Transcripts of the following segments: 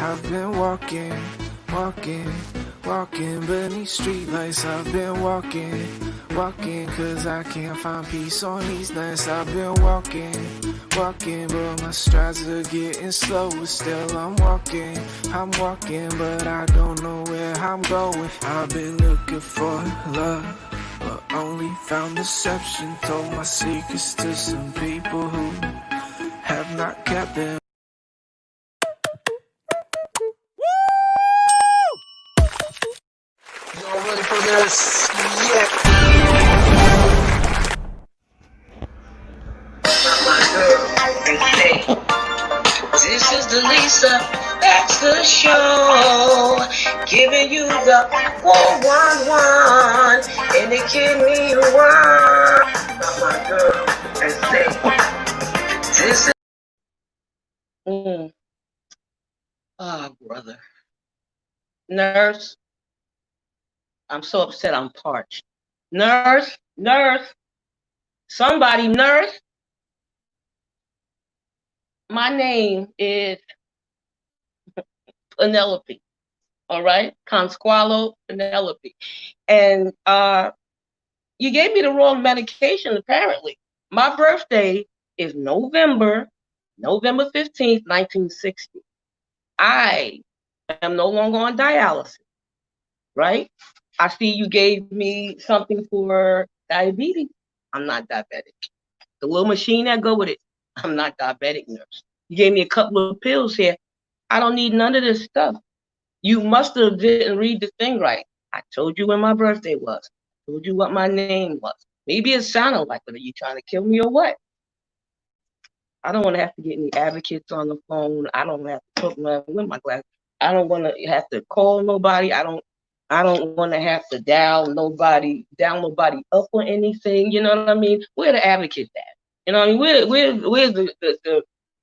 I've been walking beneath streetlights. I've been walking, cause I can't find peace on these nights. I've been walking, but my strides are getting slower. Still I'm walking, but I don't know where I'm going. I've been looking for love, but only found deception. Told my secrets to some people who have not kept them. Y'all ready for this? Yeah. This is the Lisa Baxter Show, giving you the 411 in the kidney one. My girl, and say, this is. Oh, brother. Nurse, I'm so upset I'm parched. Nurse, somebody, nurse. My name is Penelope, all right? Consqualo Penelope. And you gave me the wrong medication, apparently. My birthday is November 15th, 1960. I am no longer on dialysis, right? I see you gave me something for diabetes. I'm not diabetic. The little machine that go with it, I'm not diabetic, nurse. You gave me a couple of pills here. I don't need none of this stuff. You must have didn't read the thing right. I told you when my birthday was. I told you what my name was. Maybe it sounded like it. Are you trying to kill me or what? I don't want to have to get any advocates on the phone. I don't have to put my with my glasses. I don't want to have to call nobody. I don't want to have to dial nobody up or anything. You know what I mean? Where the advocates at? You know what I mean? Where's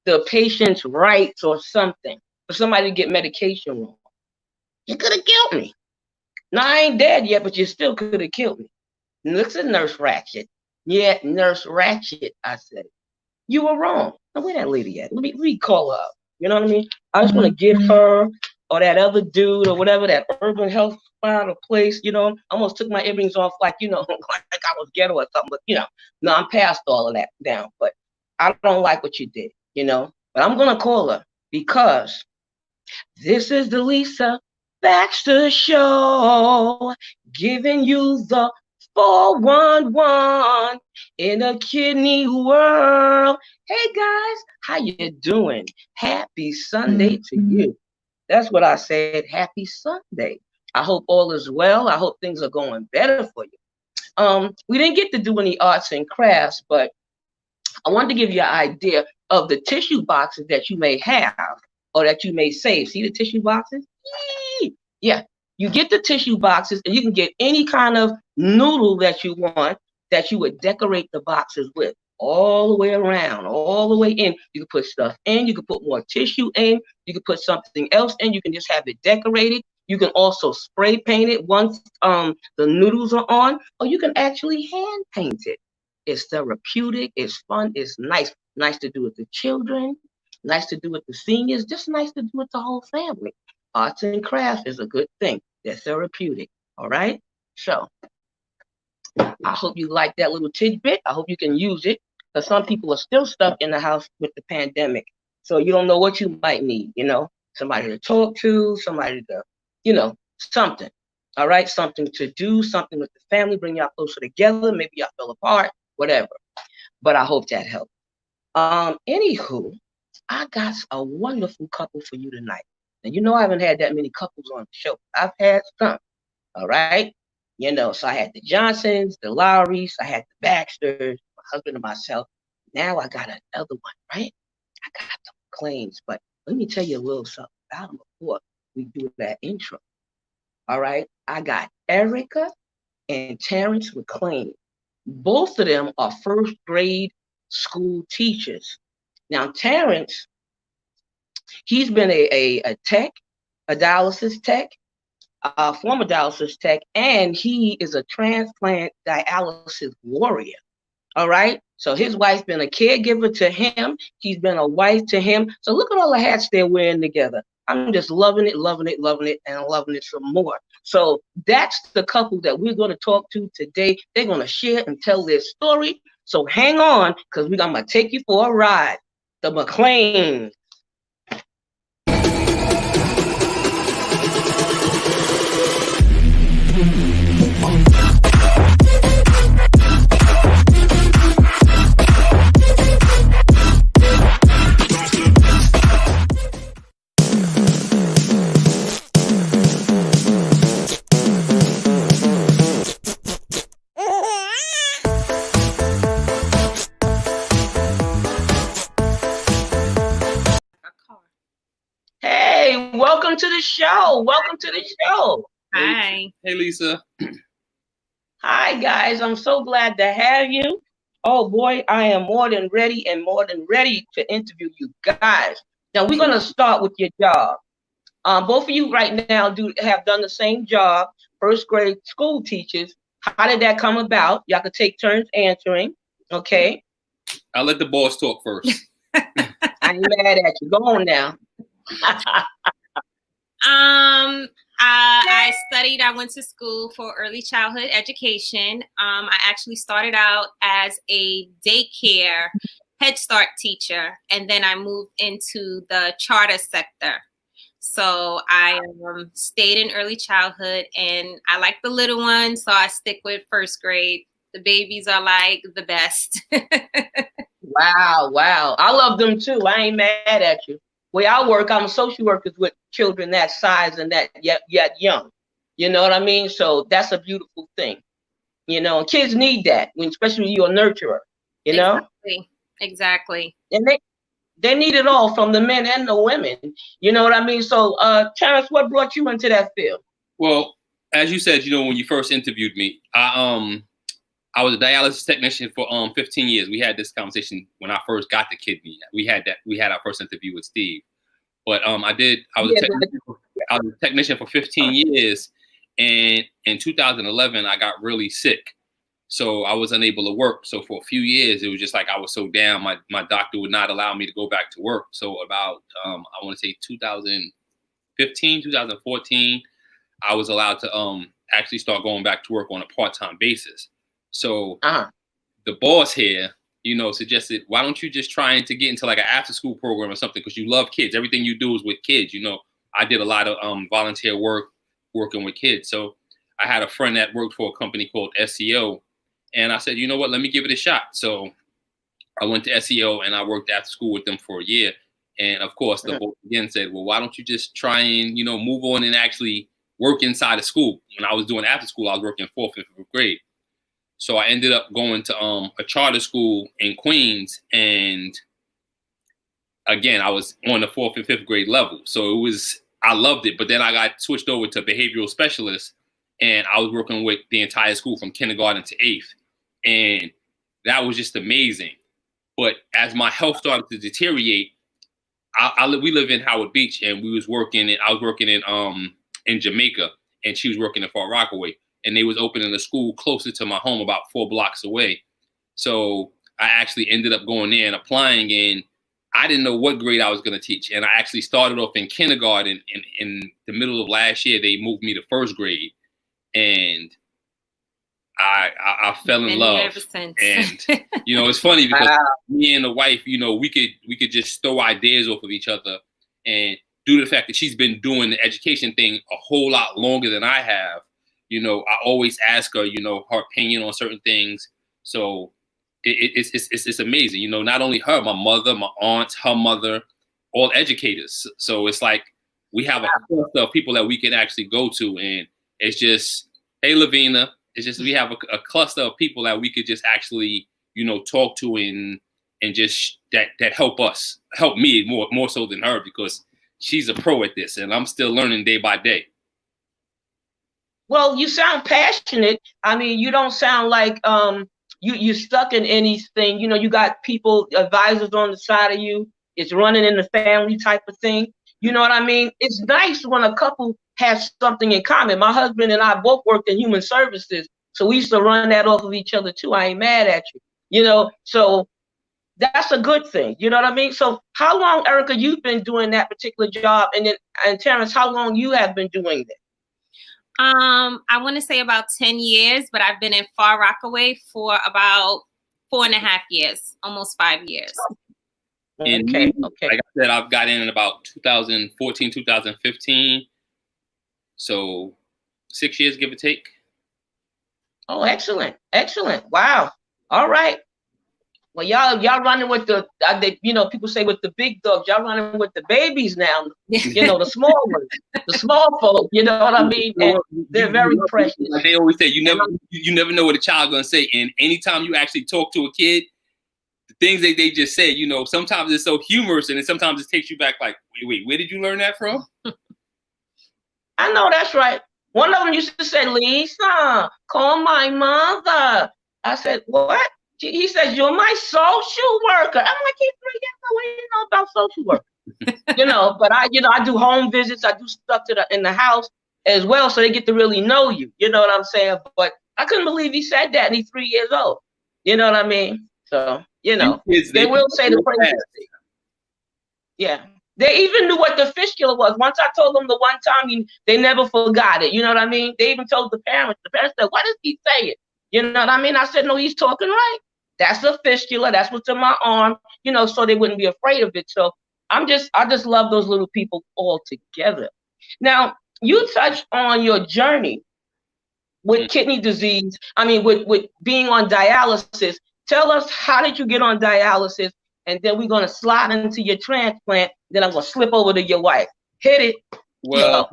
the patient's rights or something for somebody to get medication wrong? You could have killed me. Now I ain't dead yet, but you still could have killed me. Looks at Nurse Ratchet. Yeah, Nurse Ratchet, I said. You were wrong. Now, where that lady at? Let me call her up. You know what I mean? I just want to give her or that other dude or whatever, that urban health spot or place, you know. I almost took my earrings off like, you know, like I was ghetto or something. But, you know, no, I'm past all of that now. But I don't like what you did, you know. But I'm going to call her because this is the Lisa Baxter Show, giving you the 411 in a kidney world. Hey guys, how you doing? Happy Sunday to you. That's what I said. Happy Sunday. I hope all is well. I hope things are going better for you. We didn't get to do any arts and crafts, but I wanted to give you an idea of the tissue boxes that you may have or that you may save. See the tissue boxes? Yee! Yeah, you get the tissue boxes and you can get any kind of noodle that you want that you would decorate the boxes with all the way around, all the way in. You can put stuff in, you can put more tissue in, you can put something else in, you can just have it decorated. You can also spray paint it once the noodles are on, or you can actually hand paint it. It's therapeutic, it's fun, it's nice. Nice to do with the children, nice to do with the seniors, just nice to do with the whole family. Arts and crafts is a good thing. They're therapeutic, all right? So I hope you like that little tidbit. I hope you can use it because some people are still stuck in the house with the pandemic. So you don't know what you might need, you know, somebody to talk to, somebody to, you know, something, all right? Something to do, something with the family, bring y'all closer together. Maybe y'all fell apart, whatever. But I hope that helped. Anywho, I got a wonderful couple for you tonight. And you know I haven't had that many couples on the show. I've had some, all right? You know, so I had the Johnsons, the Lowrys, I had the Baxters, my husband and myself. Now I got another one, right? I got the McLeans, but let me tell you a little something about them before we do that intro. All right, I got Ericka and Terrence McLean. Both of them are first grade school teachers. Now, Terrence, he's been a tech, a dialysis tech, a former dialysis tech, and he is a transplant dialysis warrior. All right. So his wife's been a caregiver to him. He's been a wife to him. So look at all the hats they're wearing together. I'm just loving it, loving it, loving it, and loving it some more. So that's the couple that we're going to talk to today. They're going to share and tell their story. So hang on, because we're going to take you for a ride. The McLeans. Hey, welcome to the show. Welcome to the show. Hi. Hey, Lisa. Hi, guys. I'm so glad to have you. Oh, boy, I am more than ready to interview you guys. Now, we're going to start with your job. Both of you right now have done the same job, first grade school teachers. How did that come about? Y'all could take turns answering, okay? I'll let the boss talk first. I ain't mad at you. Go on now. I studied. I went to school for early childhood education. I actually started out as a daycare Head Start teacher, and then I moved into the charter sector. So I stayed in early childhood, and I like the little ones, so I stick with first grade. The babies are like the best. Wow. I love them too. I ain't mad at you. Way I work, I'm a social worker with children that size and that yet young. You know what I mean? So that's a beautiful thing. You know, and kids need that, especially when you're a nurturer. You know? Exactly. And they need it all from the men and the women. You know what I mean? So, Terrence, what brought you into that field? Well, as you said, when you first interviewed me, I was a dialysis technician for 15 years. We had this conversation when I first got the kidney. We had our first interview with Steve. But I was a technician for 15 years, and in 2011 I got really sick. So I was unable to work. So for a few years, it was just like I was so down. My doctor would not allow me to go back to work. So about, I want to say 2015, 2014, I was allowed to actually start going back to work on a part-time basis. So the boss here, suggested, why don't you just try to get into like an after-school program or something? Because you love kids. Everything you do is with kids. I did a lot of volunteer work working with kids. So I had a friend that worked for a company called SEO. And I said, you know what, let me give it a shot. So I went to SEO and I worked after school with them for a year. And of course, the boss again said, well, why don't you just try and, move on and actually work inside of school? When I was doing after school, I was working 4th and 5th grade. So I ended up going to a charter school in Queens. And again, I was on the 4th and 5th grade level. So I loved it. But then I got switched over to behavioral specialist. And I was working with the entire school from kindergarten to 8th. And that was just amazing. But as my health started to deteriorate, we live in Howard Beach, and I was working in Jamaica, and she was working in Far Rockaway, and they was opening a school closer to my home, about 4 blocks away. So I actually ended up going there and applying, and I didn't know what grade I was going to teach. And I actually started off in kindergarten. In the middle of last year, they moved me to 1st grade, and I fell in love. And it's funny because me and the wife, we could just throw ideas off of each other. And due to the fact that she's been doing the education thing a whole lot longer than I have, I always ask her, her opinion on certain things. So it's amazing. Not only her, my mother, my aunts, her mother, all educators. So it's like we have a cluster of people that we can actually go to, and it's just, hey, Lavina. It's just we have a cluster of people that we could just actually, talk to and just that help me more so than her, because she's a pro at this and I'm still learning day by day. Well, you sound passionate. I mean, you don't sound like you're stuck in anything. You got people, advisors on the side of you. It's running in the family type of thing. You know what I mean? It's nice when a couple has something in common. My husband and I both worked in human services, so we used to run that off of each other too. I ain't mad at you. So that's a good thing. You know what I mean? So how long, Ericka, you've been doing that particular job? And Terrence, how long you have been doing that? I want to say about 10 years, but I've been in Far Rockaway for about 4.5 years, almost 5 years. And Okay. like I said, I've got in about 2014, 2015. So 6 years, give or take. Oh, excellent. Excellent. Wow. All right. Well, y'all running with the, people say with the big dogs, y'all running with the babies now, the small ones, the small folk, you know what I mean? And they're very precious. Like they always say, you never know what a child gonna say. And anytime you actually talk to a kid, the things that they just said, sometimes it's so humorous and then sometimes it takes you back like, wait, where did you learn that from? I know that's right. One of them used to say, Lisa, call my mother. I said, what? He says, you're my social worker. I'm like, he's 3 years old. What do you know about social work? But I do home visits. I do stuff in the house as well. So they get to really know you. You know what I'm saying? But I couldn't believe he said that and he's 3 years old. You know what I mean? So, they will say the crazy thing. Yeah. They even knew what the fistula was. Once I told them the one time, they never forgot it. You know what I mean? They even told the parents. The parents said, what does he say? You know what I mean? I said, no, he's talking right. That's a fistula. That's what's in my arm, so they wouldn't be afraid of it. So I just love those little people all together. Now, you touched on your journey with kidney disease. I mean, with being on dialysis. Tell us, how did you get on dialysis? And then we're going to slide into your transplant. Then I'm going to slip over to your wife. Hit it. Well,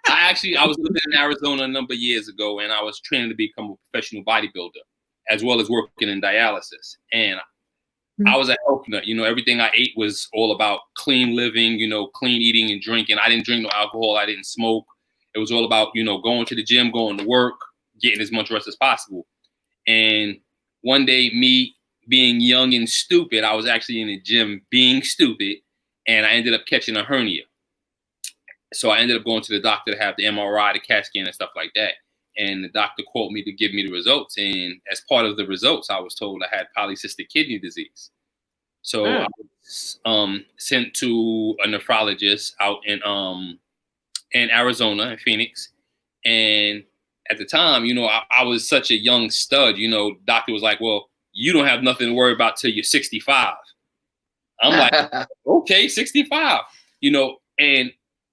I was living in Arizona a number of years ago, and I was training to become a professional bodybuilder, as well as working in dialysis. And I was a health nut. Everything I ate was all about clean living, clean eating and drinking. I didn't drink no alcohol. I didn't smoke. It was all about, going to the gym, going to work, getting as much rest as possible. And one day, me being young and stupid, I was actually in the gym being stupid, and I ended up catching a hernia. So I ended up going to the doctor to have the MRI, the CAT scan, and stuff like that. And the doctor called me to give me the results. And as part of the results, I was told I had polycystic kidney disease. So I was sent to a nephrologist out in Arizona, in Phoenix. And at the time, I was such a young stud. Doctor was like, well, you don't have nothing to worry about till you're 65. I'm like, okay, 65. And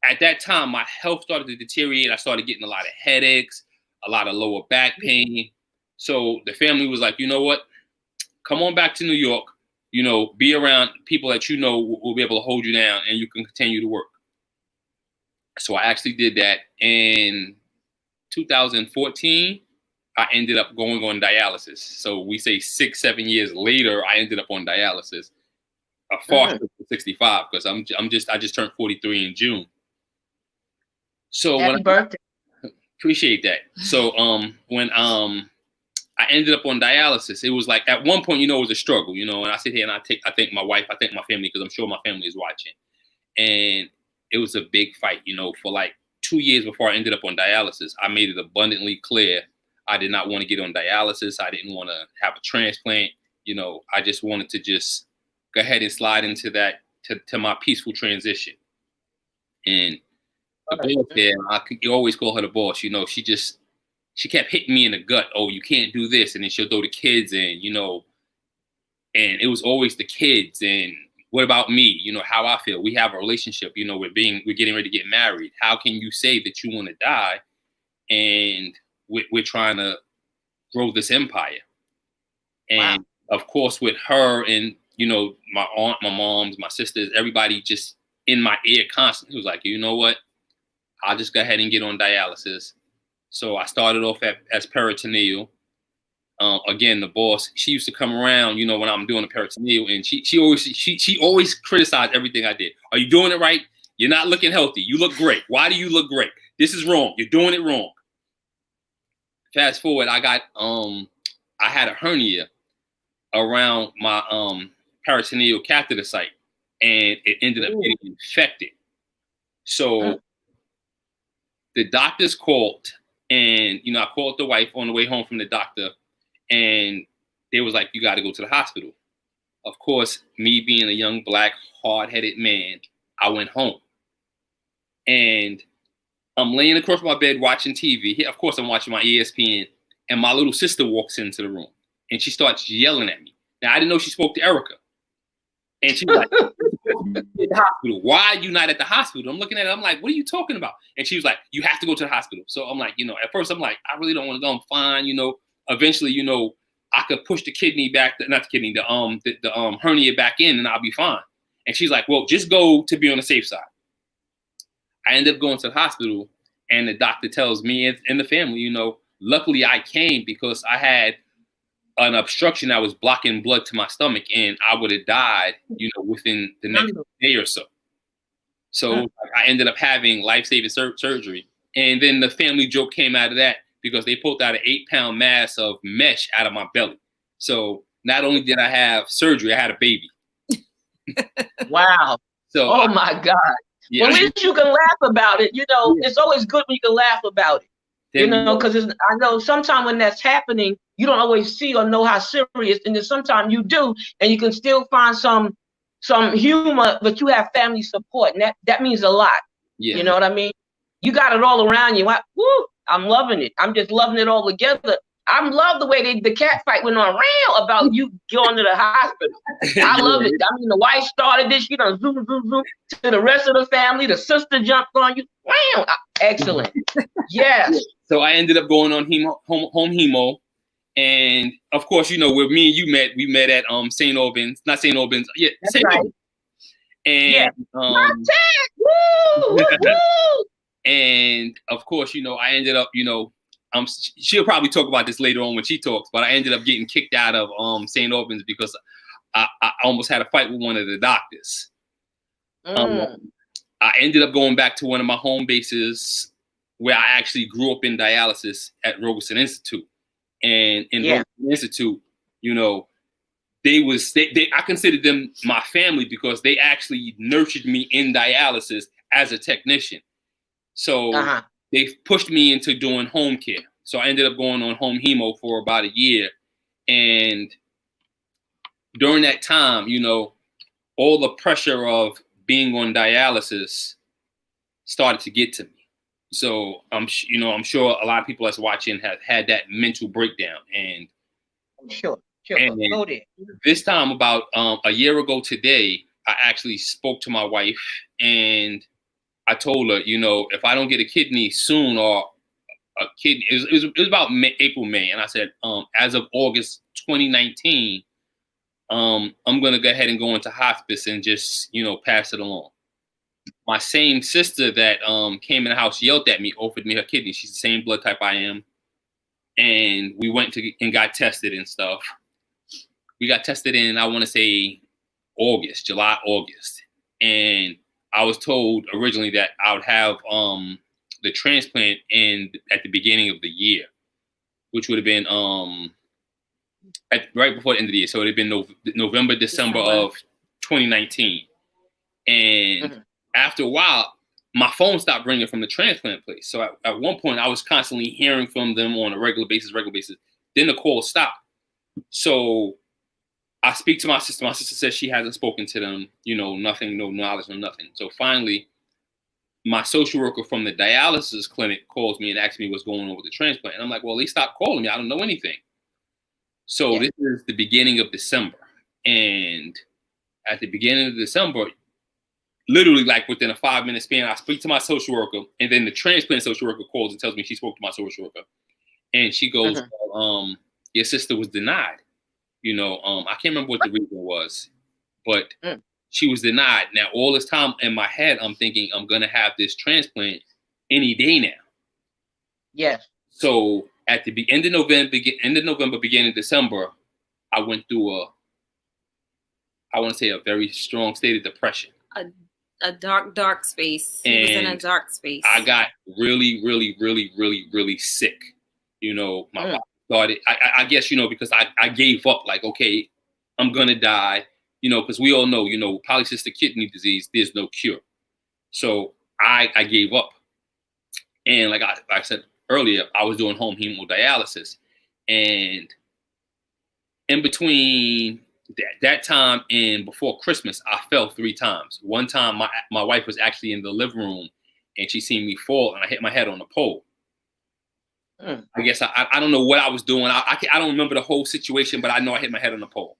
at that time, my health started to deteriorate. I started getting a lot of headaches, a lot of lower back pain. So the family was like, you know what? Come on back to New York. Be around people that will be able to hold you down and you can continue to work. So I actually did that. In 2014, I ended up going on dialysis. So we say 6-7 years later, I ended up on dialysis. A far short of 65 because I just turned 43 in June. So Happy birthday. Appreciate that. So when I ended up on dialysis, it was like at one point, it was a struggle, and I sit here and I thank my wife, I thank my family because I'm sure my family is watching. And it was a big fight, for like 2 years before I ended up on dialysis. I made it abundantly clear I did not want to get on dialysis. I didn't want to have a transplant. I just wanted to just go ahead and slide into that to my peaceful transition. And the boss there, you always call her the boss. She kept hitting me in the gut. Oh, you can't do this, and then she'll throw the kids in. And it was always the kids. And what about me? How I feel. We have a relationship. We're getting ready to get married. How can you say that you want to die, and we're trying to grow this empire? And of course, with her and my aunt, my moms, my sisters, everybody just in my ear constantly was like, you know what? I'll just go ahead and get on dialysis. So I started off as peritoneal. Again, the boss, she used to come around, when I'm doing a peritoneal, and she always criticized everything I did. Are you doing it right? You're not looking healthy. You look great. Why do you look great? This is wrong. You're doing it wrong. Fast forward, I had a hernia around my peritoneal catheter site, and it ended up getting infected. So the doctors called, and I called the wife on the way home from the doctor, and they was like, you got to go to the hospital. of course, me being a young black hard-headed man, I went home, and I'm laying across my bed watching TV. Of course, I'm watching my ESPN, and my little sister walks into the room, and she starts yelling at me. Now, I didn't know she spoke to Ericka, and she was like, "At the hospital. Why are you not at the hospital?" I'm looking at it. I'm like, "What are you talking about?" And she was like, "You have to go to the hospital." So I'm like, at first I'm like, I really don't want to go. I'm fine. Eventually, I could push the kidney back, not the kidney, the hernia back in, and I'll be fine. And she's like, "Well, just go to be on the safe side." I ended up going to the hospital, and the doctor tells me and the family, luckily I came because I had an obstruction that was blocking blood to my stomach, and I would have died, within the next day or so. So I ended up having life-saving surgery. And then the family joke came out of that because they pulled out an 8-pound mass of mesh out of my belly. So not only did I have surgery, I had a baby. Wow. So oh my God. Yeah. Well, at least you can laugh about it. It's always good when you can laugh about it. Because I know sometimes when that's happening, you don't always see or know how serious, and then sometimes you do, and you can still find some humor, but you have family support, and that means a lot. Yeah. You know what I mean? You got it all around you. I'm loving it. I'm just loving it all together. I love the way the cat fight went on real about you going to the hospital. I love it. I mean, the wife started this, zoom, zoom, zoom, to the rest of the family. The sister jumped on you. Wow. Excellent. Yes. So I ended up going on home hemo. And of course, where me and you met, we met at St. Albans, not St. Albans. Yeah, That's right. Albans. And Woo, woo, woo. And of course, I ended up, she'll probably talk about this later on when she talks, but I ended up getting kicked out of St. Albans because I almost had a fight with one of the doctors. I ended up going back to one of my home bases where I actually grew up in dialysis at Rogerson Institute. And in Rogerson Institute, I considered them my family because they actually nurtured me in dialysis as a technician. So they pushed me into doing home care. So I ended up going on home hemo for about a year. And during that time, all the pressure of being on dialysis started to get to me. So I'm sure a lot of people that's watching have had that mental breakdown. And sure. And go there. This time, about a year ago today, I actually spoke to my wife and I told her, if I don't get a kidney soon or a kidney, it was about April, May. And I said, as of August 2019, I'm going to go ahead and go into hospice and just, pass it along. My same sister that came in the house yelled at me, offered me her kidney. She's the same blood type I am. And we went and got tested and stuff. We got tested in, I want to say, July, August. And I was told originally that I would have the transplant at the beginning of the year, which would have been right before the end of the year. So it would have been November, December of 2019. And after a while, my phone stopped ringing from the transplant place. So at one point, I was constantly hearing from them on a regular basis. Then the call stopped. So I speak to my sister. My sister says she hasn't spoken to them, nothing, no knowledge, no nothing. So finally, my social worker from the dialysis clinic calls me and asks me what's going on with the transplant. And I'm like, well, they stopped calling me. I don't know anything. So This is the beginning of December. And at the beginning of December, literally like within a 5-minute span, I speak to my social worker, and then the transplant social worker calls and tells me she spoke to my social worker. And she goes, your sister was denied. I can't remember what the reason was, but she was denied. Now, all this time in my head, I'm thinking I'm going to have this transplant any day now. Yes. So at the end of November, beginning of December, I went through a very strong state of depression. A dark space. He was in a dark space. I got really, really, really, really, really sick. My body started, I guess, because I gave up, like, okay, I'm going to die, because we all know, polycystic kidney disease, there's no cure. So I gave up. And like I said earlier, I was doing home hemodialysis. And in between that time and before Christmas, I fell 3 times. One time, my wife was actually in the living room, and she seen me fall, and I hit my head on the pole. I guess I don't know what I was doing. I don't remember the whole situation, but I know I hit my head on the pole.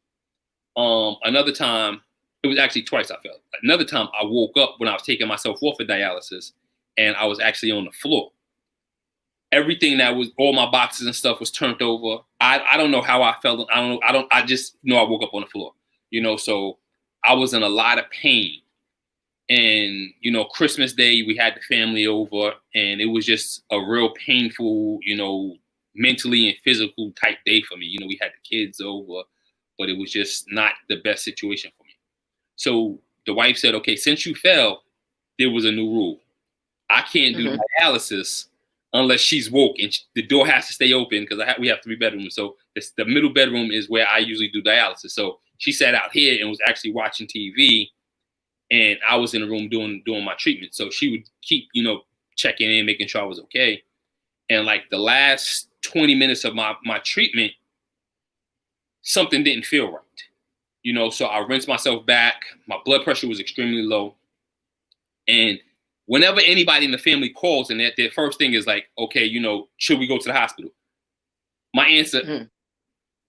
Another time, it was actually twice I fell. Another time, I woke up when I was taking myself off of dialysis, and I was actually on the floor. Everything that was, all my boxes and stuff was turned over. I don't know how I felt. I just know I woke up on the floor, so I was in a lot of pain. And, Christmas Day, we had the family over, and it was just a real painful, mentally and physical type day for me. We had the kids over, but it was just not the best situation for me. So the wife said, okay, since you fell, there was a new rule. I can't do dialysis unless she's woke, and the door has to stay open because we have 3 bedrooms. So the middle bedroom is where I usually do dialysis. So she sat out here and was actually watching TV, and I was in the room doing my treatment. So she would keep, checking in, making sure I was okay. And like the last 20 minutes of my treatment, something didn't feel right. So I rinsed myself back. My blood pressure was extremely low. And whenever anybody in the family calls, and their first thing is like, okay, should we go to the hospital? My answer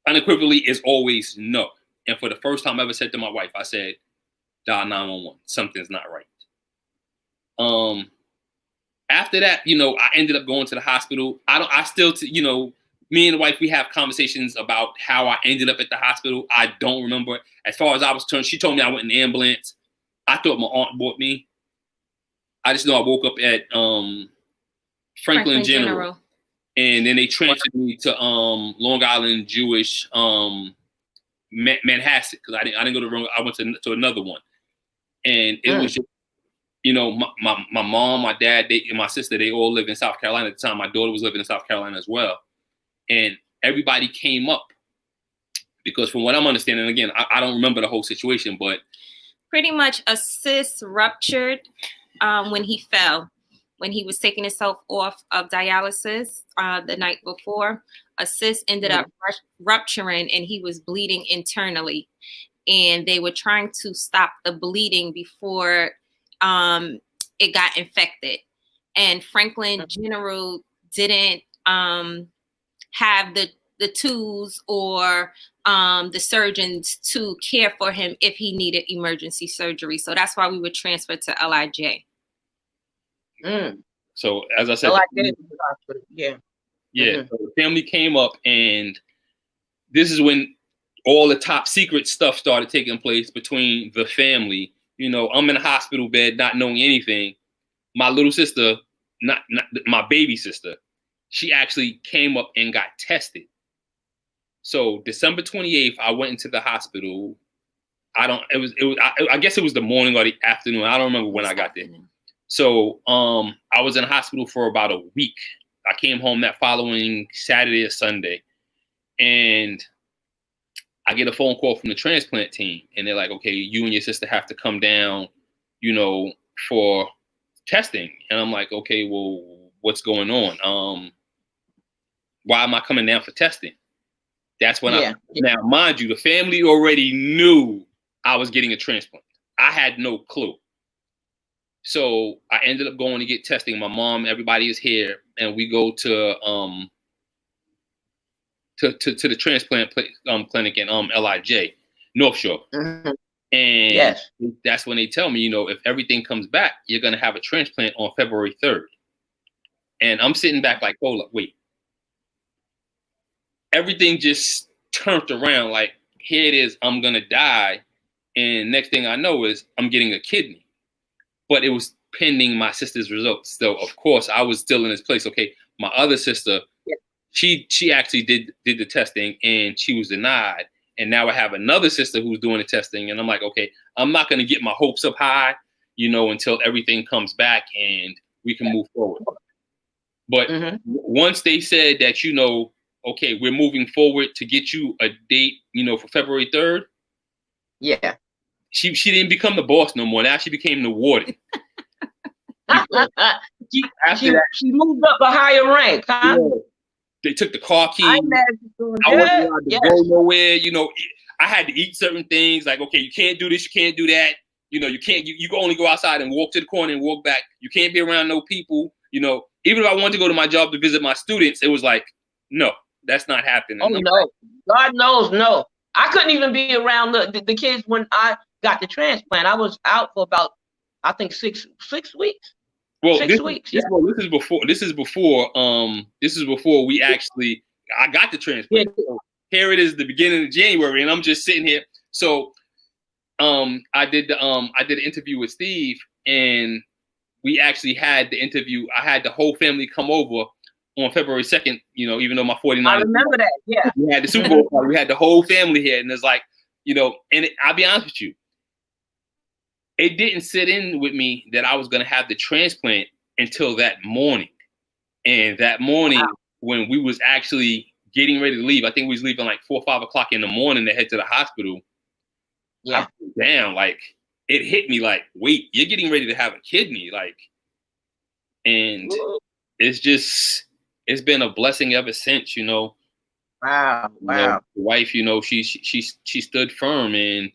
unequivocally is always no. And for the first time I ever said to my wife, I said, dial 911. Something's not right. After that, I ended up going to the hospital. Me and the wife, we have conversations about how I ended up at the hospital. I don't remember. As far as I was concerned, she told me I went in the ambulance. I thought my aunt brought me. I just know I woke up at Franklin General. And then they transferred me to Long Island Jewish Manhasset, because I didn't go to Long. I went to another one. And it was just, my mom, my dad, and my sister, they all live in South Carolina at the time. My daughter was living in South Carolina as well. And everybody came up because from what I'm understanding, again, I don't remember the whole situation, but pretty much a cyst ruptured when he fell. When he was taking himself off of dialysis the night before, a cyst ended up rupturing, and he was bleeding internally. And they were trying to stop the bleeding before it got infected. And Franklin General didn't have the tools or the surgeons to care for him if he needed emergency surgery. So that's why we were transferred to LIJ. So as I said, So so the family came up, and this is when all the top secret stuff started taking place between the family. I'm in a hospital bed, not knowing anything. My little sister, not my baby sister, she actually came up and got tested. So December 28th, I went into the hospital. I guess it was the morning or the afternoon. I don't remember when I got there. So I was in the hospital for about a week. I came home that following Saturday or Sunday, and I get a phone call from the transplant team, and they're like, okay, you and your sister have to come down, for testing. And I'm like, okay, well, what's going on? Why am I coming down for testing? That's when now, mind you, the family already knew I was getting a transplant. I had no clue. So I ended up going to get testing. My mom, everybody is here, and we go to the transplant clinic in LIJ, North Shore. And that's when they tell me, if everything comes back, you're gonna have a transplant on February 3rd. And I'm sitting back like, hold up, wait. Everything just turned around. Like, here it is, I'm gonna die, and next thing I know is I'm getting a kidney. But it was pending my sister's results. So of course I was still in this place. Okay, my other sister, she actually did the testing, and she was denied. And now I have another sister who's doing the testing, and I'm like, okay, I'm not gonna get my hopes up high, until everything comes back and we can move forward. But once they said that, okay, we're moving forward to get you a date, for February 3rd. Yeah. She didn't become the boss no more. Now she became the warden. she moved up a higher rank, huh? Yeah. They took the car keys. I wasn't allowed to go nowhere. I had to eat certain things. Like, okay, you can't do this, you can't do that. You know, you can't. You can only go outside and walk to the corner and walk back. You can't be around no people. You know, even if I wanted to go to my job to visit my students, it was like, no, that's not happening. Oh no, God knows, no. I couldn't even be around the kids when I got the transplant. I was out for about, I think, six weeks. Well, 6 weeks. This is before we actually. I got the transplant. Yeah. So here it is, the beginning of January, and I'm just sitting here. So, I did the interview with Steve, and we actually had the interview. I had the whole family come over on February 2nd. You know, even though my 49. I remember that. Yeah. We had the Super Bowl party. We had the whole family here, and it's like, you know, and I'll be honest with you, it didn't sit in with me that I was gonna have the transplant until that morning. And that morning, wow, when we was actually getting ready to leave, I think we was leaving like 4 or 5 o'clock in the morning to head to the hospital. Yeah. Damn, like it hit me like, wait, you're getting ready to have a kidney, like, and it's been a blessing ever since, you know. Wow, wow. You know, the wife, you know, she stood firm, and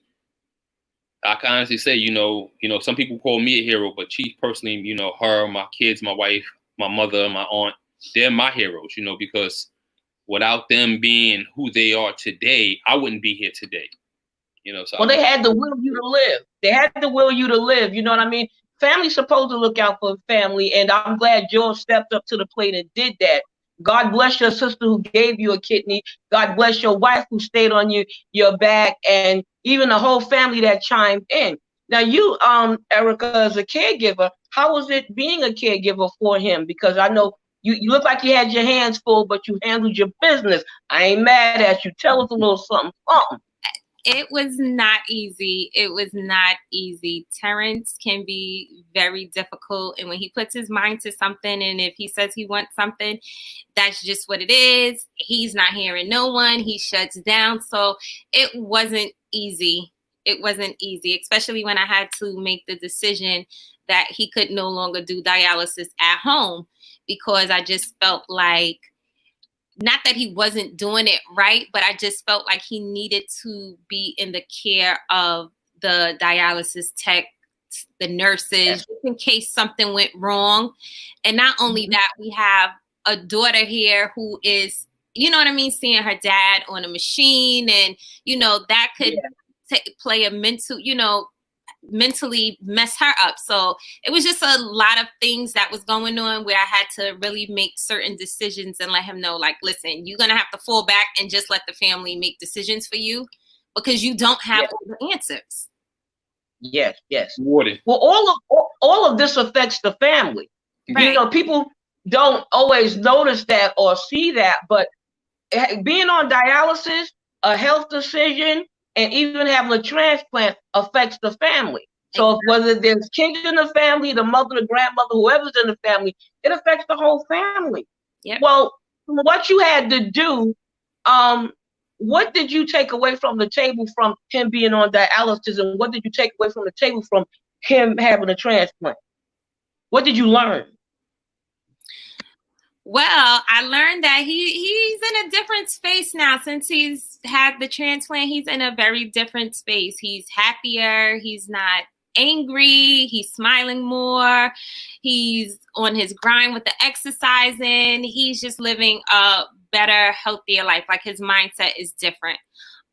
I can honestly say, you know, some people call me a hero, but she personally, you know, her, my kids, my wife, my mother, my aunt, they're my heroes, you know, because without them being who they are today, I wouldn't be here today. You know, so well, they had to will you to live. They had to will you to live. You know what I mean? Family's supposed to look out for family, and I'm glad Joe stepped up to the plate and did that. God bless your sister who gave you a kidney. God bless your wife who stayed on your back, and even the whole family that chimed in. Now, you, Ericka, as a caregiver, how was it being a caregiver for him? Because I know you look like you had your hands full, but you handled your business. I ain't mad at you. Tell us a little something. It was not easy. It was not easy. Terrence can be very difficult. And when he puts his mind to something, and if he says he wants something, that's just what it is. He's not hearing no one. He shuts down. So it wasn't easy. It wasn't easy, especially when I had to make the decision that he could no longer do dialysis at home, because I just felt like, not that he wasn't doing it right, but I just felt like he needed to be in the care of the dialysis tech, the nurses, in case something went wrong. And not only that, we have a daughter here who is, you know what I mean, seeing her dad on a machine, and, you know, that could play a mental, you know, mentally mess her up. So it was just a lot of things that was going on where I had to really make certain decisions and let him know, like, listen, you're going to have to fall back and just let the family make decisions for you, because you don't have all the answers. Yes, yes. Well, all of this affects the family. Right. You know, people don't always notice that or see that, but being on dialysis, a health decision, and even having a transplant affects the family. So whether there's kids in the family, the mother, the grandmother, whoever's in the family, it affects the whole family. Yep. Well, what you had to do, what did you take away from the table from him being on dialysis, and what did you take away from the table from him having a transplant? What did you learn? Well, I learned that he's in a different space now. Since he's had the transplant, he's in a very different space. He's happier. He's not angry. He's smiling more. He's on his grind with the exercising. He's just living a better, healthier life. Like, his mindset is different.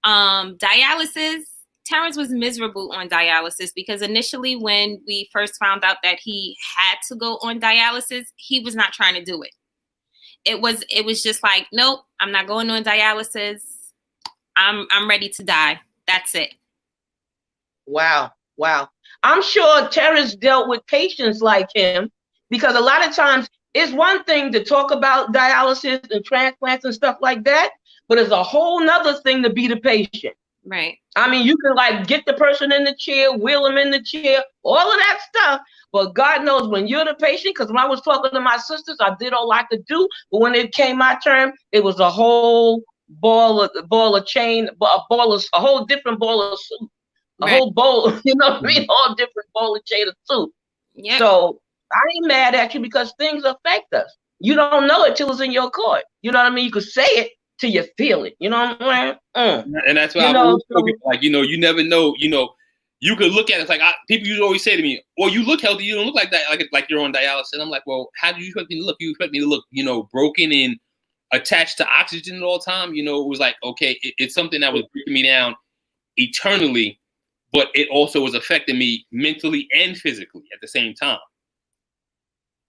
Dialysis, Terrence was miserable on dialysis, because initially when we first found out that he had to go on dialysis, he was not trying to do it. It was just like, nope, I'm not going on dialysis. I'm ready to die. That's it. Wow. Wow. I'm sure Terrence dealt with patients like him, because a lot of times it's one thing to talk about dialysis and transplants and stuff like that, but it's a whole nother thing to be the patient. Right. I mean, you can like get the person in the chair, wheel them in the chair, all of that stuff. But God knows when you're the patient, because when I was talking to my sisters, I did all I could do. But when it came my turn, it was a whole ball of chain, a whole different ball of soup, a whole bowl, you know what I mean? All different ball of chain of soup. Yeah. So I ain't mad at you, because things affect us. You don't know it till it's in your court. You know what I mean? You could say it, till you feel it. You know what I'm saying? And that's why You I've know, always spoken, like, you know, you never know, you know, you could look at it, it's like people used to always say to me, well, you look healthy, you don't look like that, like you're on dialysis. And I'm like, well, how do you expect me to look? You expect me to look, you know, broken and attached to oxygen all the time? You know, it was like, okay, it's something that was breaking me down eternally, but it also was affecting me mentally and physically at the same time.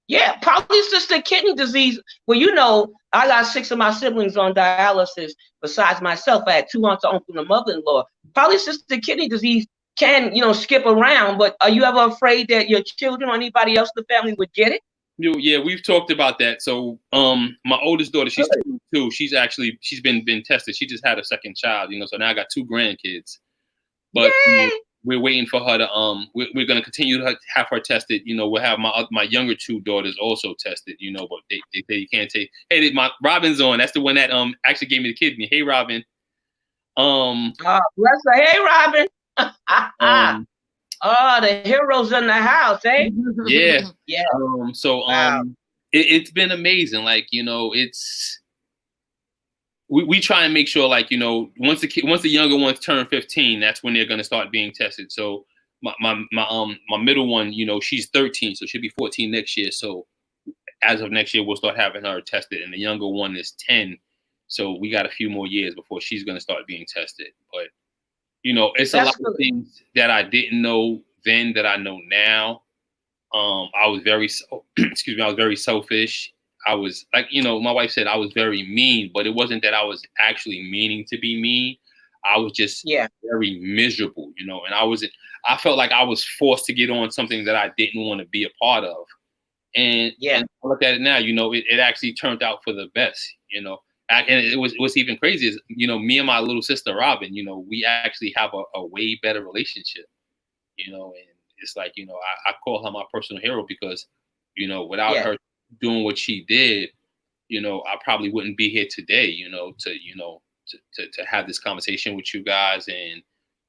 yeah, polycystic kidney disease. Well, you know, I got 6 of my siblings on dialysis. Besides myself, I had 2 aunts, an uncle, and a mother-in-law. Polycystic kidney disease can, you know, skip around, but are you ever afraid that your children or anybody else in the family would get it? You know, yeah, we've talked about that. So, my oldest daughter, she's 22. She's been tested. She just had a second child, you know. So now I got 2 grandkids. But we're waiting for her to we're going to continue to have her tested. You know, we'll have my younger 2 daughters also tested. You know, but they say you can't take. Hey, my Robin's on. That's the one that actually gave me the kidney. Hey, Robin. Bless her. Hey, Robin. Oh, the heroes in the house, eh? Yeah. Yeah. Wow. It's been amazing. Like, you know, we try and make sure, like, you know, once the younger ones turn 15, that's when they're going to start being tested. So my middle one, you know, she's 13, so she'll be 14 next year. So as of next year, we'll start having her tested, and the younger one is 10. So we got a few more years before she's going to start being tested. But, you know, it's a lot of things that I didn't know then that I know now. I was very, I was very selfish. I was, like, you know, my wife said I was very mean, but it wasn't that I was actually meaning to be mean. I was just very miserable, you know, and I felt like I was forced to get on something that I didn't want to be a part of. And I look at it now, you know, it actually turned out for the best, you know. And what's even crazy is, you know, me and my little sister Robin, you know, we actually have a way better relationship, you know. And it's like, you know, I call her my personal hero because, you know, without her doing what she did, you know, I probably wouldn't be here today, you know, to have this conversation with you guys, and,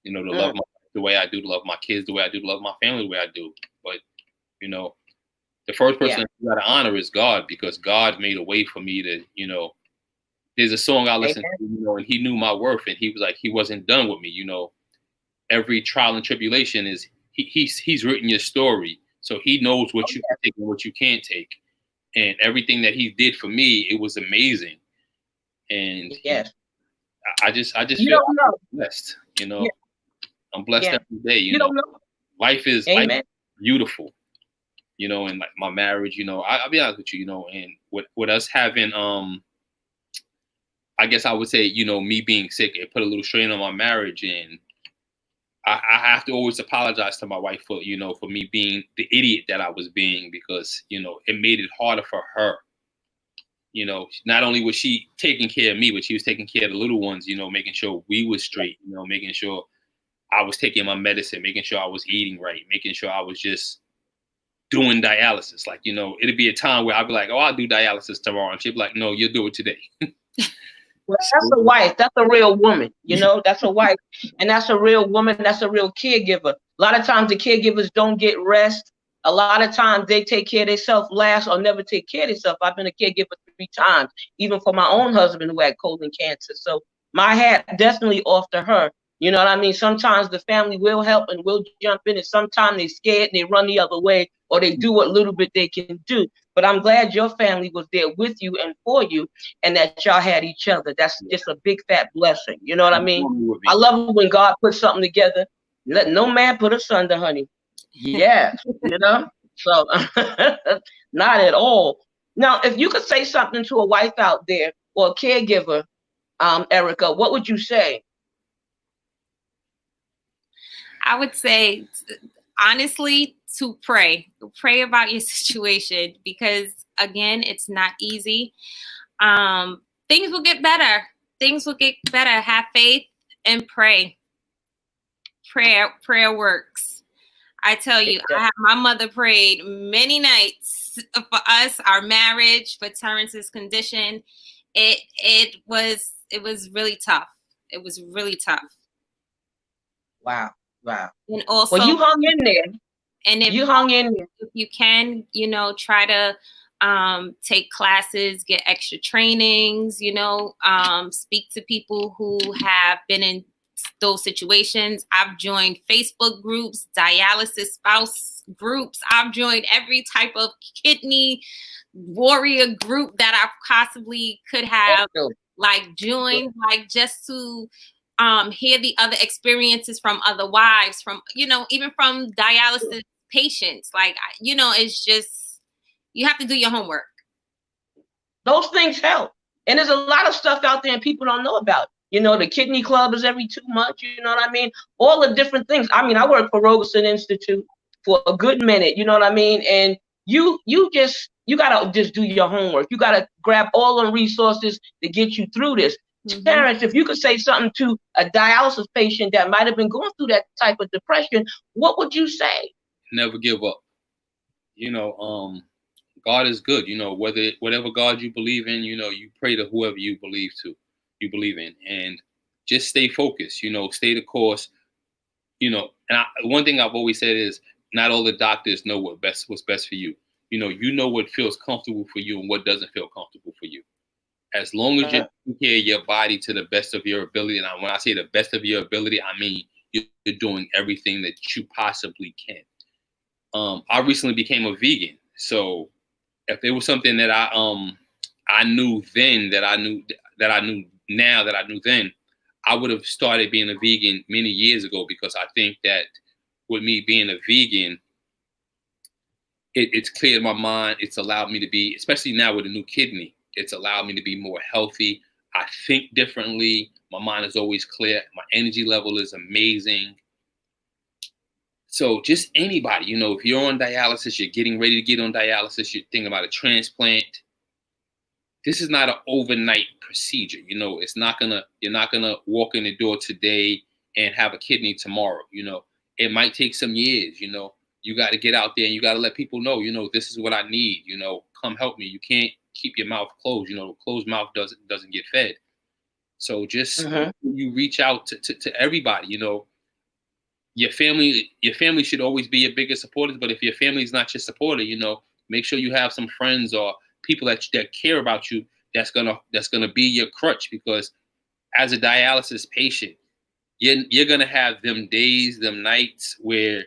you know, to love the way I do, to love my kids the way I do, to love my family the way I do. But, you know, the first person you got to honor is God, because God made a way for me to, you know. There's a song I listened to, you know, and he knew my worth, and he was like, he wasn't done with me, you know. Every trial and tribulation is he's written your story, so he knows what you can take and what you can't take. And everything that he did for me, it was amazing. And I just feel blessed, you know. I'm blessed every day, you know. Life is beautiful, you know. And like my marriage, you know, I'll be honest with you, you know, and with us having I guess I would say, you know, me being sick, it put a little strain on my marriage, and I have to always apologize to my wife for, you know, for me being the idiot that I was being, because, you know, it made it harder for her. You know, not only was she taking care of me, but she was taking care of the little ones, you know, making sure we were straight, you know, making sure I was taking my medicine, making sure I was eating right, making sure I was just doing dialysis. Like, you know, it'd be a time where I'd be like, oh, I'll do dialysis tomorrow. And she'd be like, no, you'll do it today. Well, that's a wife. That's a real woman. You know, that's a wife. And that's a real woman. That's a real caregiver. A lot of times the caregivers don't get rest. A lot of times they take care of themselves last or never take care of themselves. I've been a caregiver 3 times, even for my own husband who had colon cancer. So my hat definitely off to her. You know what I mean? Sometimes the family will help and will jump in, and sometimes they're scared and they run the other way, or they do what little bit they can do. But I'm glad your family was there with you and for you, and that y'all had each other. That's just a big fat blessing. You know what I mean? I love it when God puts something together. Let no man put asunder, honey. Yeah, you know? So not at all. Now, if you could say something to a wife out there or a caregiver, Ericka, what would you say? I would say, honestly, to pray about your situation, because again, it's not easy. Things will get better. Have faith and pray. Prayer works. I tell you, my mother prayed many nights for us, our marriage, for Terrence's condition. It was really tough. It was really tough. Wow. And also, well, you hung in there. And if you hung in there, if you can, you know, try to take classes, get extra trainings, you know, speak to people who have been in those situations. I've joined Facebook groups, dialysis spouse groups. I've joined every type of kidney warrior group that I possibly could have like joined, like just to hear the other experiences from other wives, from, you know, even from dialysis patients. Like, you know, it's just, you have to do your homework. Those things help. And there's a lot of stuff out there and people don't know about. You know, the kidney club is every 2 months, you know what I mean? All the different things. I mean, I worked for Rogerson Institute for a good minute, you know what I mean? And you gotta just do your homework. You gotta grab all the resources to get you through this. Terrence, if you could say something to a dialysis patient that might have been going through that type of depression, what would you say? Never give up. You know, God is good. You know, whatever God you believe in, you know, you pray to whoever you believe in, and just stay focused. You know, stay the course. You know, and one thing I've always said is, not all the doctors know what's best for you. You know what feels comfortable for you and what doesn't feel comfortable for you. As long as you take care of your body to the best of your ability, and when I say the best of your ability, I mean you're doing everything that you possibly can. I recently became a vegan, so if there was something that I knew then that I knew now that I knew then, I would have started being a vegan many years ago, because I think that with me being a vegan, it's cleared my mind. It's allowed me to be, especially now with a new kidney, it's allowed me to be more healthy. I think differently. My mind is always clear. My energy level is amazing. So just anybody, you know, if you're on dialysis, you're getting ready to get on dialysis, you're thinking about a transplant, this is not an overnight procedure. You know, you're not gonna walk in the door today and have a kidney tomorrow. You know, it might take some years. You know, you got to get out there and you got to let people know, you know, this is what I need. You know, come help me. You can't keep your mouth closed. You know, a closed mouth doesn't get fed. So just you reach out to everybody. You know, your family should always be your biggest supporters. But if your family is not your supporter, you know, make sure you have some friends or people that care about you. That's gonna be your crutch, because as a dialysis patient, you're gonna have them days, them nights where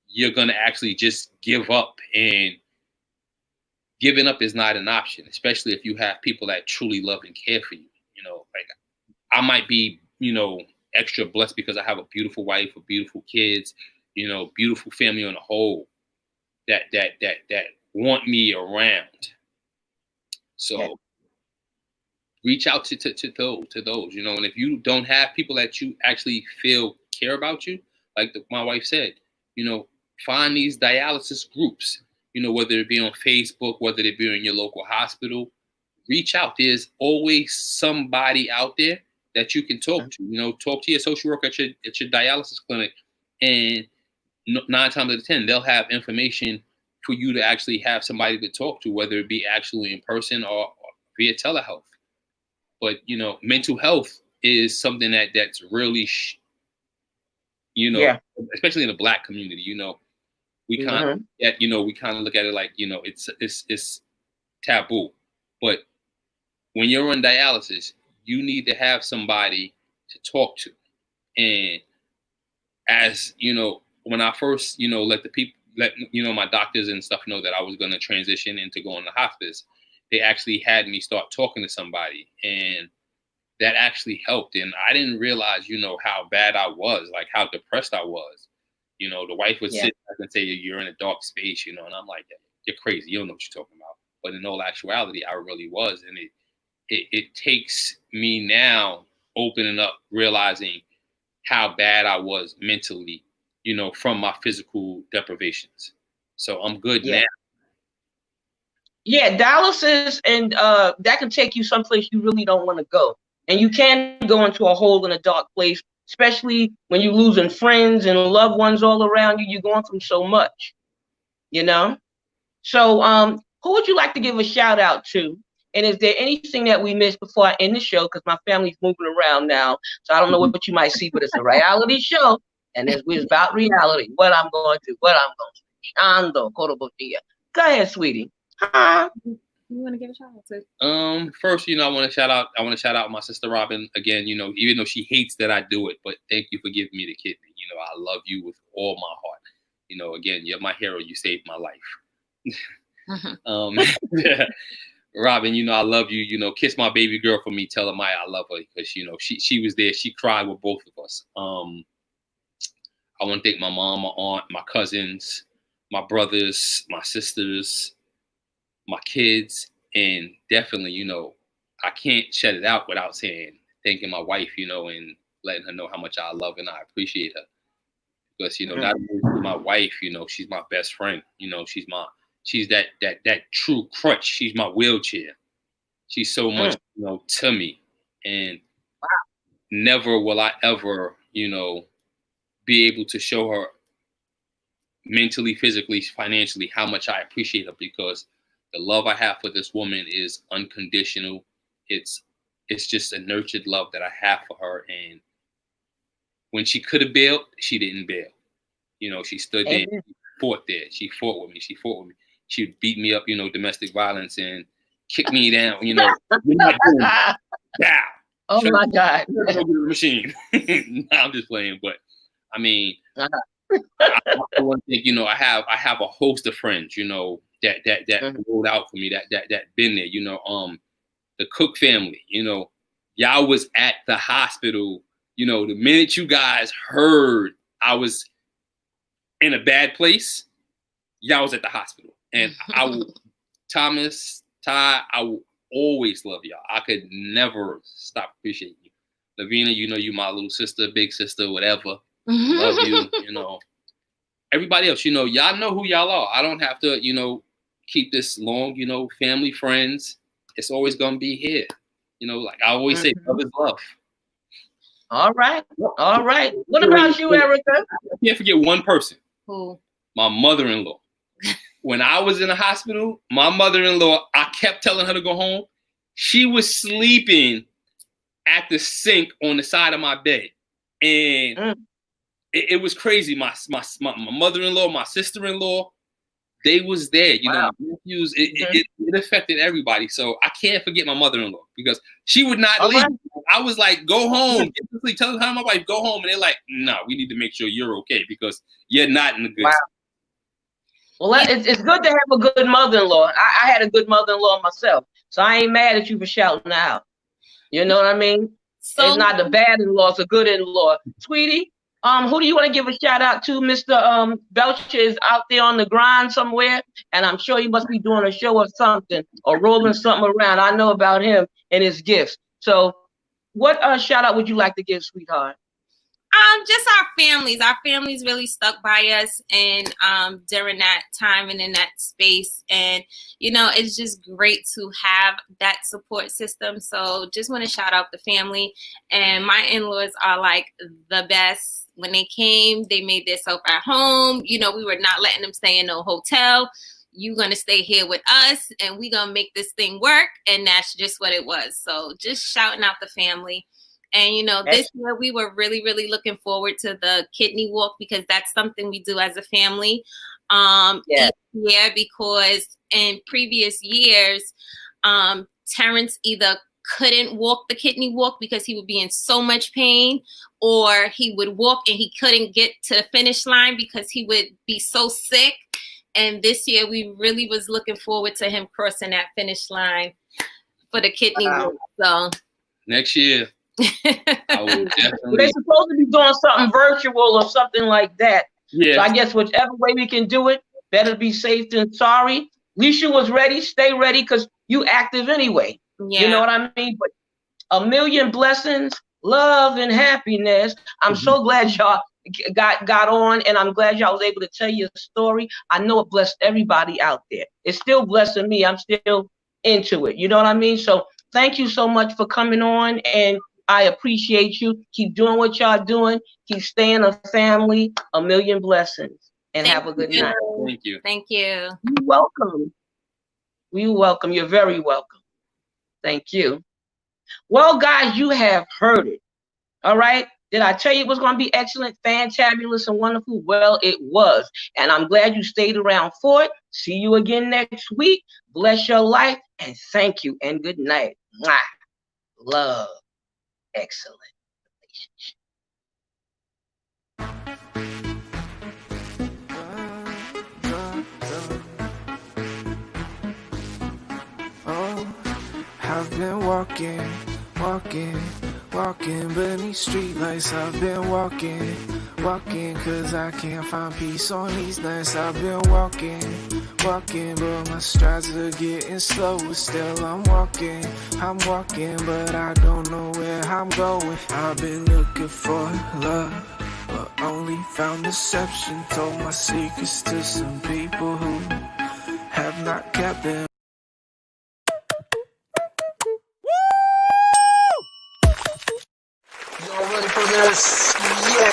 you're gonna actually just give up, and giving up is not an option, especially if you have people that truly love and care for you. You know, like I might be, you know, extra blessed because I have a beautiful wife, a beautiful kids, you know, beautiful family on the whole that want me around. So reach out to those, you know, and if you don't have people that you actually feel care about you, like my wife said, you know, find these dialysis groups, you know, whether it be on Facebook, whether it be in your local hospital, reach out. There's always somebody out there that you can talk to. You know, talk to your social worker at your dialysis clinic, and 9 times out of 10, they'll have information for you to actually have somebody to talk to, whether it be actually in person or via telehealth. But, you know, mental health is something that's really, you know, especially in the Black community, you know, we kind of, we kind of look at it like, you know, it's taboo. But when you're on dialysis, you need to have somebody to talk to. And as, you know, when I first, you know, let my doctors and stuff know that I was going to transition into going to hospice, they actually had me start talking to somebody, and that actually helped. And I didn't realize, you know, how bad I was, like how depressed I was. You know, the wife would sit back and say, you're in a dark space, you know, and I'm like, you're crazy. You don't know what you're talking about. But in all actuality, I really was. And it takes me now opening up, realizing how bad I was mentally, you know, from my physical deprivations. So I'm good now. Yeah, dialysis, and that can take you someplace you really don't want to go. And you can go into a hole in a dark place, especially when you're losing friends and loved ones all around you. You're going through so much, you know? So who would you like to give a shout out to? And is there anything that we missed before I end the show? Because my family's moving around now, so I don't know what you might see, but it's a reality show, and it's about reality. What I'm going to. Go ahead, sweetie. Huh? You want to give a shout out to? First, I want to shout out my sister Robin again. Even though she hates that I do it, but thank you for giving me the kidney. I love you with all my heart. Again, you're my hero. You saved my life. Yeah. Robin, I love you. Kiss my baby girl for me. Tell her Maya I love her because she was there. She cried with both of us. I want to thank my mom, my aunt, my cousins, my brothers, my sisters, my kids, and definitely, I can't shut it out without thanking my wife, and letting her know how much I love and I appreciate her. Because, not only my wife, she's my best friend. She's that true crutch. She's my wheelchair. She's so much, to me. And never will I ever, be able to show her mentally, physically, financially how much I appreciate her, because the love I have for this woman is unconditional. It's just a nurtured love that I have for her. And when she could have bailed, she didn't bail. She stood there, she fought there. She fought with me. She would beat me up, domestic violence, and kick me down, you're not doing it. Down. Oh my God. Machine. No, I'm just playing, but I mean, I want to think, I have a host of friends, that rolled out for me, that been there, the Cook family, y'all was at the hospital, the minute you guys heard I was in a bad place, y'all was at the hospital. And I will, Thomas, Ty, I will always love y'all. I could never stop appreciating you. Lavina, you my little sister, big sister, whatever. Love you, Everybody else, y'all know who y'all are. I don't have to, keep this long, family, friends. It's always going to be here. Like I always say, love is love. All right. All right. What about you, Ericka? I can't forget one person. Who? My mother-in-law. When I was in the hospital, my mother-in-law, I kept telling her to go home. She was sleeping at the sink on the side of my bed. And it was crazy. My mother-in-law, my sister-in-law, they was there. My nephews, it affected everybody. So I can't forget my mother-in-law because she would not leave. Right. I was like, go home. Get to sleep. Tell my wife, go home. And they're like, no, we need to make sure you're okay because you're not in a good state. Well, it's good to have a good mother-in-law. I had a good mother-in-law myself, so I ain't mad at you for shouting out. You know what I mean? So, it's not the bad in-law, it's a good in-law. Sweetie, who do you want to give a shout out to? Mr. Belcher is out there on the grind somewhere, and I'm sure he must be doing a show or something or rolling something around. I know about him and his gifts. So what shout out would you like to give, sweetheart? Just our families. Our families really stuck by us and during that time and in that space. And, it's just great to have that support system. So just want to shout out the family. And my in-laws are like the best. When they came, they made themselves at home. We were not letting them stay in no hotel. You're going to stay here with us and we're going to make this thing work. And that's just what it was. So just shouting out the family. And, this year we were really, really looking forward to the kidney walk because that's something we do as a family each year, because in previous years, Terrence either couldn't walk the kidney walk because he would be in so much pain, or he would walk and he couldn't get to the finish line because he would be so sick. And this year we really was looking forward to him crossing that finish line for the kidney walk. So next year. I will definitely. They're supposed to be doing something virtual or something like that. Yeah. So I guess whichever way we can do it, better be safe than sorry. At least you was ready. Stay ready because you active anyway. Yeah. You know what I mean? But a million blessings, love, and happiness. I'm so glad y'all got on, and I'm glad y'all was able to tell your story. I know it blessed everybody out there. It's still blessing me. I'm still into it. You know what I mean? So thank you so much for coming on, and I appreciate you. Keep doing what y'all doing. Keep staying a family. A million blessings. And have a good night. Thank you. Thank you. You're welcome. You're welcome. You're very welcome. Thank you. Well, guys, you have heard it. All right. Did I tell you it was going to be excellent, fantabulous, and wonderful? Well, it was. And I'm glad you stayed around for it. See you again next week. Bless your life, and thank you, and good night. Mwah. Love. Excellent relationship. Oh, I've been walking beneath streetlights. I've been walking, cause I can't find peace on these nights. I've been walking, but my strides are getting slower. Still I'm walking, but I don't know where I'm going. I've been looking for love, but only found deception. Told my secrets to some people who have not kept them. Y'all ready for this? Yeah.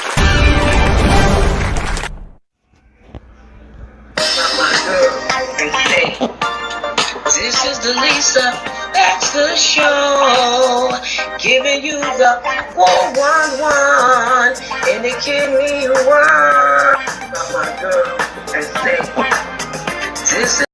This is the Lisa Baxter Show, giving you the 411 and the kidney one. My girl, and say, this is